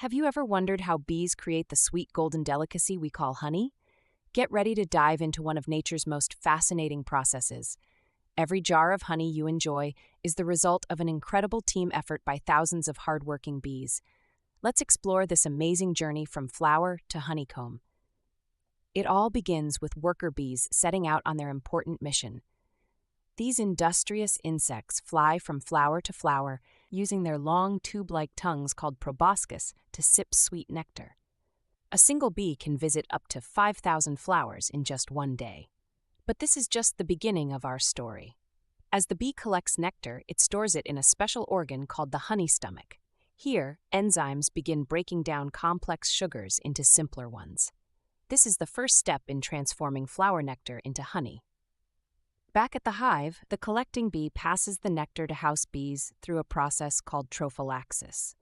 Have you ever wondered how bees create the sweet golden delicacy we call honey? Get ready to dive into one of nature's most fascinating processes. Every jar of honey you enjoy is the result of an incredible team effort by thousands of hardworking bees. Let's explore this amazing journey from flower to honeycomb. It all begins with worker bees setting out on their important mission. These industrious insects fly from flower to flower, using their long tube-like tongues called proboscis to sip sweet nectar. A single bee can visit up to 5,000 flowers in just one day. But this is just the beginning of our story. As the bee collects nectar, it stores it in a special organ called the honey stomach. Here, enzymes begin breaking down complex sugars into simpler ones. This is the first step in transforming flower nectar into honey. Back at the hive, the collecting bee passes the nectar to house bees through a process called trophallaxis.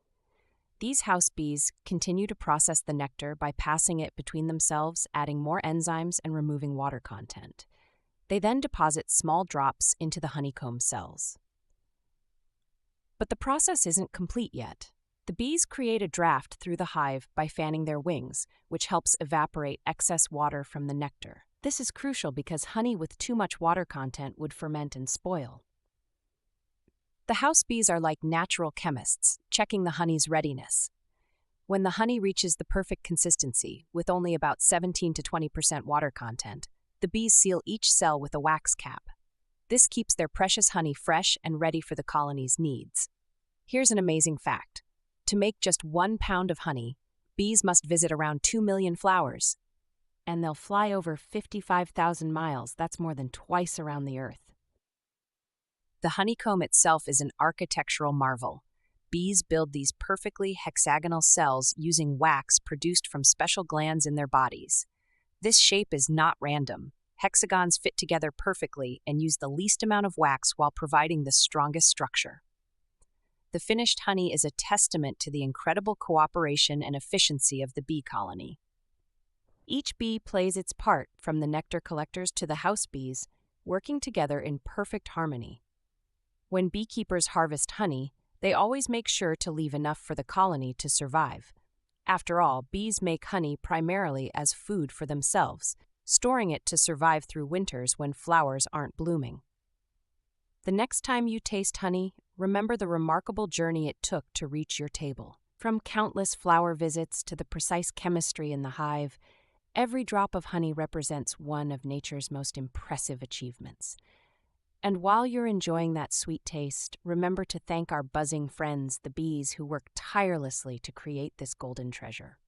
These house bees continue to process the nectar by passing it between themselves, adding more enzymes and removing water content. They then deposit small drops into the honeycomb cells. But the process isn't complete yet. The bees create a draft through the hive by fanning their wings, which helps evaporate excess water from the nectar. This is crucial because honey with too much water content would ferment and spoil. The house bees are like natural chemists, checking the honey's readiness. When the honey reaches the perfect consistency, with only about 17 to 20% water content, the bees seal each cell with a wax cap. This keeps their precious honey fresh and ready for the colony's needs. Here's an amazing fact. To make just 1 pound of honey, bees must visit around 2 million flowers. And they'll fly over 55,000 miles. That's more than twice around the Earth. The honeycomb itself is an architectural marvel. Bees build these perfectly hexagonal cells using wax produced from special glands in their bodies. This shape is not random. Hexagons fit together perfectly and use the least amount of wax while providing the strongest structure. The finished honey is a testament to the incredible cooperation and efficiency of the bee colony. Each bee plays its part, from the nectar collectors to the house bees, working together in perfect harmony. When beekeepers harvest honey, they always make sure to leave enough for the colony to survive. After all, bees make honey primarily as food for themselves, storing it to survive through winters when flowers aren't blooming. The next time you taste honey, remember the remarkable journey it took to reach your table. From countless flower visits to the precise chemistry in the hive, every drop of honey represents one of nature's most impressive achievements. And while you're enjoying that sweet taste, remember to thank our buzzing friends, the bees, who work tirelessly to create this golden treasure.